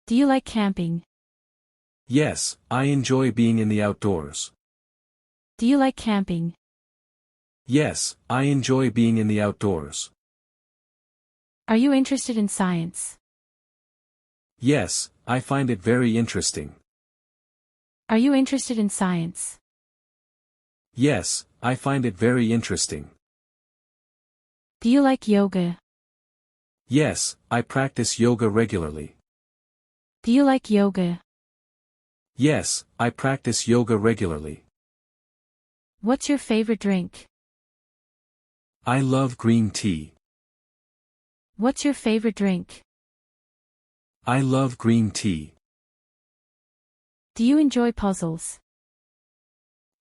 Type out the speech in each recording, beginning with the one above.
Do you like camping? Yes, I enjoy being in the outdoors. Do you like camping? Yes, I enjoy being in the outdoors. Are you interested in science? Yes, I find it very interesting. Are you interested in science? Yes, I find it very interesting. Do you like yoga? Yes, I practice yoga regularly. Do you like yoga? Yes, I practice yoga regularly. What's your favorite drink? I love green tea. What's your favorite drink? I love green tea. Do you enjoy puzzles?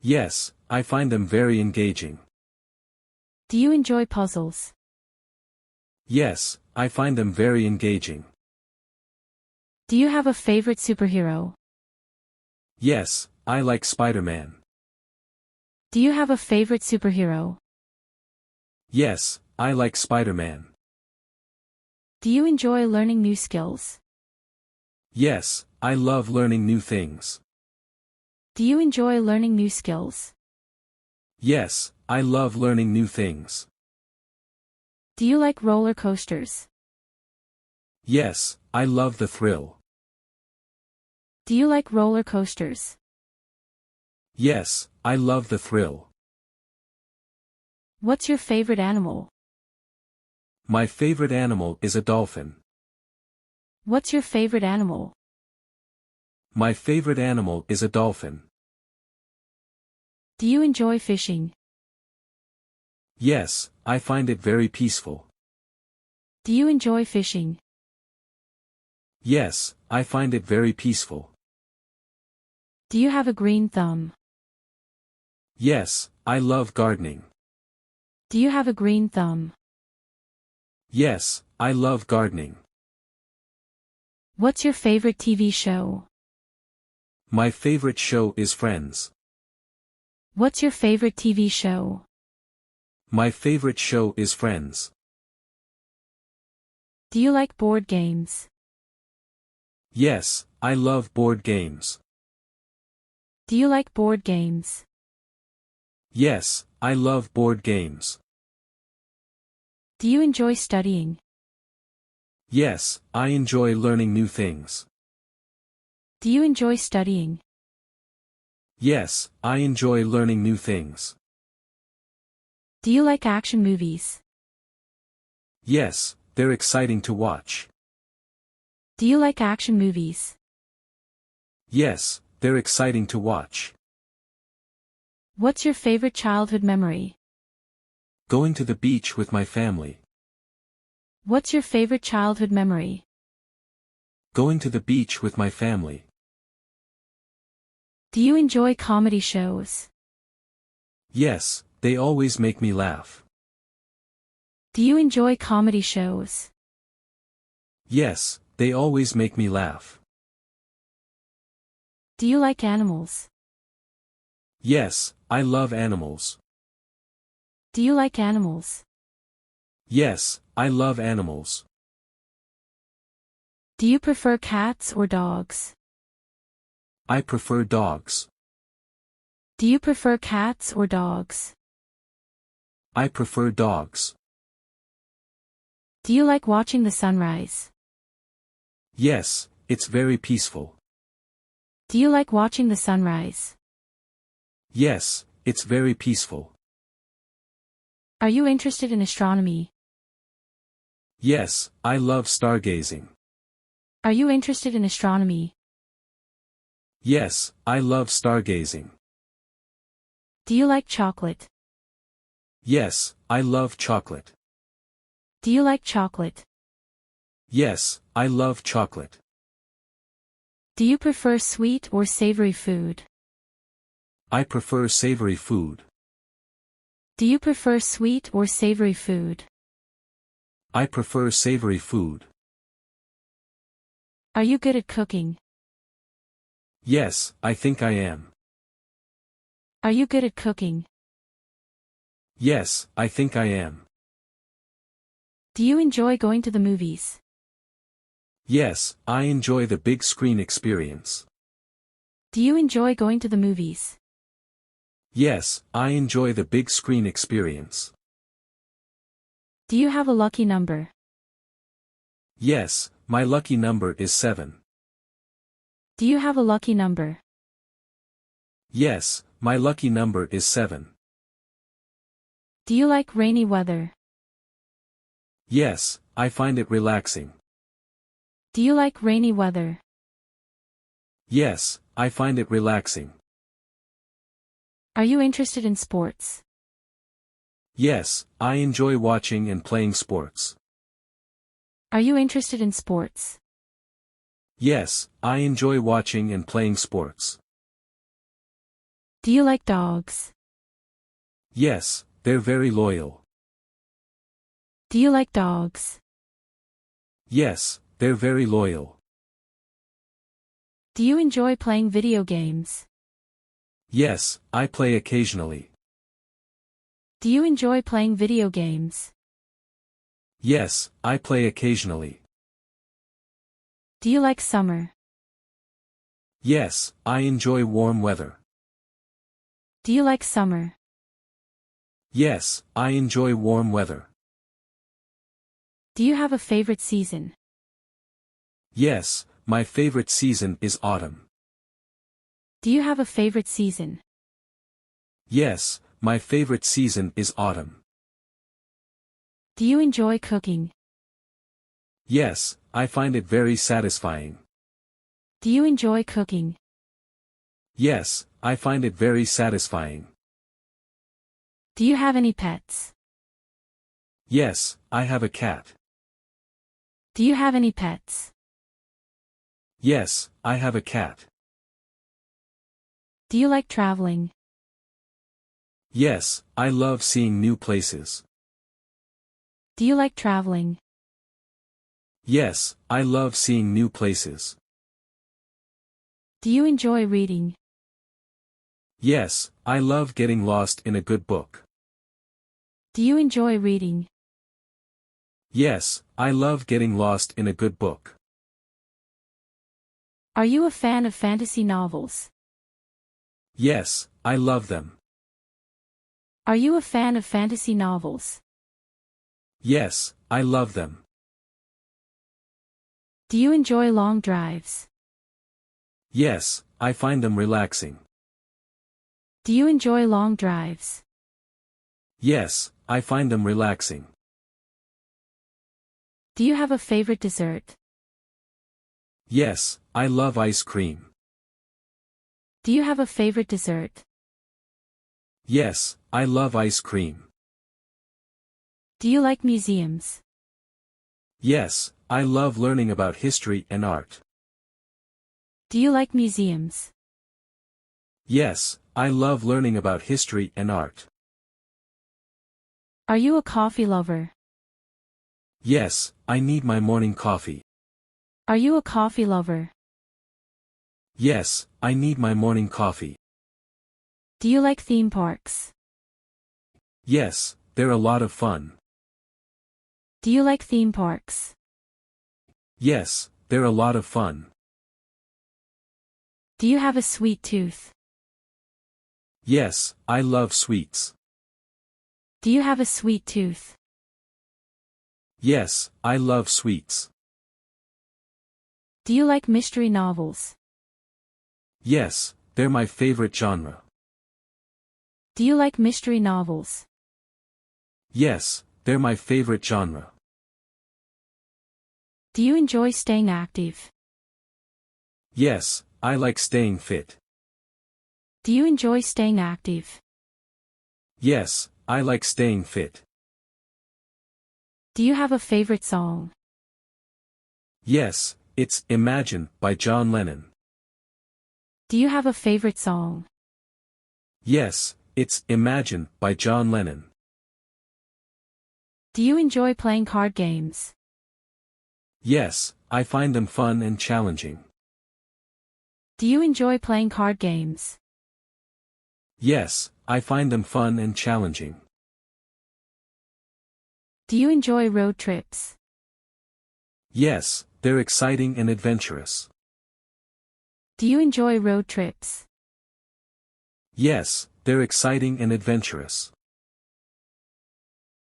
Yes, I find them very engaging. Do you enjoy puzzles? Yes, I find them very engaging. Do you have a favorite superhero? Yes, I like Spider-Man. Do you have a favorite superhero? Yes, I like Spider-Man. Do you enjoy learning new skills? Yes, I love learning new things. Do you enjoy learning new skills? Yes, I love learning new things. Do you like roller coasters? Yes, I love the thrill. Do you like roller coasters? Yes, I love the thrill. What's your favorite animal? My favorite animal is a dolphin. What's your favorite animal? My favorite animal is a dolphin. Do you enjoy fishing? Yes, I find it very peaceful. Do you enjoy fishing? Yes, I find it very peaceful. Do you have a green thumb? Yes, I love gardening. Do you have a green thumb? Yes, I love gardening. What's your favorite TV show? My favorite show is Friends. What's your favorite TV show? My favorite show is Friends. Do you like board games? Yes, I love board games. Do you like board games? Yes, I love board games. Do you enjoy studying? Yes, I enjoy learning new things. Do you enjoy studying? Yes, I enjoy learning new things. Do you like action movies? Yes, they're exciting to watch. Do you like action movies? Yes, they're exciting to watch. What's your favorite childhood memory? Going to the beach with my family. What's your favorite childhood memory? Going to the beach with my family. Do you enjoy comedy shows? Yes, they always make me laugh. Do you enjoy comedy shows? Yes, they always make me laugh. Do you like animals? Yes, I love animals. Do you like animals? Yes, I love animals. Do you prefer cats or dogs? I prefer dogs. Do you prefer cats or dogs? I prefer dogs. Do you like watching the sunrise? Yes, it's very peaceful. Do you like watching the sunrise? Yes, it's very peaceful. Are you interested in astronomy? Yes, I love stargazing. Are you interested in astronomy? Yes, I love stargazing. Do you like chocolate? Yes, I love chocolate. Do you like chocolate? Yes, I love chocolate. Do you prefer sweet or savory food? I prefer savory food. Do you prefer sweet or savory food? I prefer savory food. Are you good at cooking? Yes, I think I am. Are you good at cooking? Yes, I think I am. Do you enjoy going to the movies? Yes, I enjoy the big screen experience. Do you enjoy going to the movies? Yes, I enjoy the big screen experience. Do you have a lucky number? Yes, my lucky number is 7. Do you have a lucky number? Yes, my lucky number is 7. Do you like rainy weather? Yes, I find it relaxing. Do you like rainy weather? Yes, I find it relaxing. Are you interested in sports? Yes, I enjoy watching and playing sports. Are you interested in sports? Yes, I enjoy watching and playing sports. Do you like dogs? Yes, they're very loyal. Do you like dogs? Yes, they're very loyal. Do you enjoy playing video games? Yes, I play occasionally. Do you enjoy playing video games? Yes, I play occasionally. Do you like summer? Yes, I enjoy warm weather. Do you like summer? Yes, I enjoy warm weather. Do you have a favorite season? Yes, my favorite season is autumn. Do you have a favorite season? Yes, my favorite season is autumn. Do you enjoy cooking? Yes, I find it very satisfying. Do you enjoy cooking? Yes, I find it very satisfying. Do you have any pets? Yes, I have a cat. Do you have any pets? Yes, I have a cat. Do you like traveling? Yes, I love seeing new places. Do you like traveling? Yes, I love seeing new places. Do you enjoy reading? Yes, I love getting lost in a good book. Do you enjoy reading? Yes, I love getting lost in a good book. Are you a fan of fantasy novels? Yes, I love them. Are you a fan of fantasy novels? Yes, I love them. Do you enjoy long drives? Yes, I find them relaxing. Do you enjoy long drives? Yes, I find them relaxing. Do you have a favorite dessert? Yes, I love ice cream. Do you have a favorite dessert? Yes, I love ice cream. Do you like museums? Yes, I love learning about history and art. Do you like museums? Yes, I love learning about history and art. Are you a coffee lover? Yes, I need my morning coffee. Are you a coffee lover? Yes, I need my morning coffee. Do you like theme parks? Yes, they're a lot of fun. Do you like theme parks? Yes, they're a lot of fun. Do you have a sweet tooth? Yes, I love sweets. Do you have a sweet tooth? Yes, I love sweets. Do you like mystery novels? Yes, they're my favorite genre. Do you like mystery novels? Yes, they're my favorite genre. Do you enjoy staying active? Yes, I like staying fit. Do you enjoy staying active? Yes, I like staying fit. Do you have a favorite song? Yes, it's Imagine by John Lennon. Do you have a favorite song? Yes, it's Imagine by John Lennon. Do you enjoy playing card games? Yes, I find them fun and challenging. Do you enjoy playing card games? Yes, I find them fun and challenging. Do you enjoy road trips? Yes, they're exciting and adventurous. Do you enjoy road trips? Yes, they're exciting and adventurous.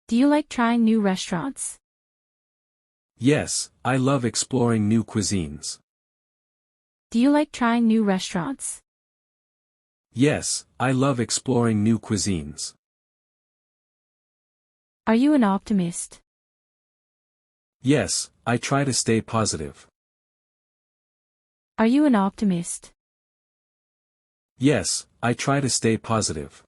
Do you like trying new restaurants? Yes, I love exploring new cuisines. Do you like trying new restaurants? Yes, I love exploring new cuisines. Are you an optimist? Yes, I try to stay positive. Are you an optimist? Yes, I try to stay positive.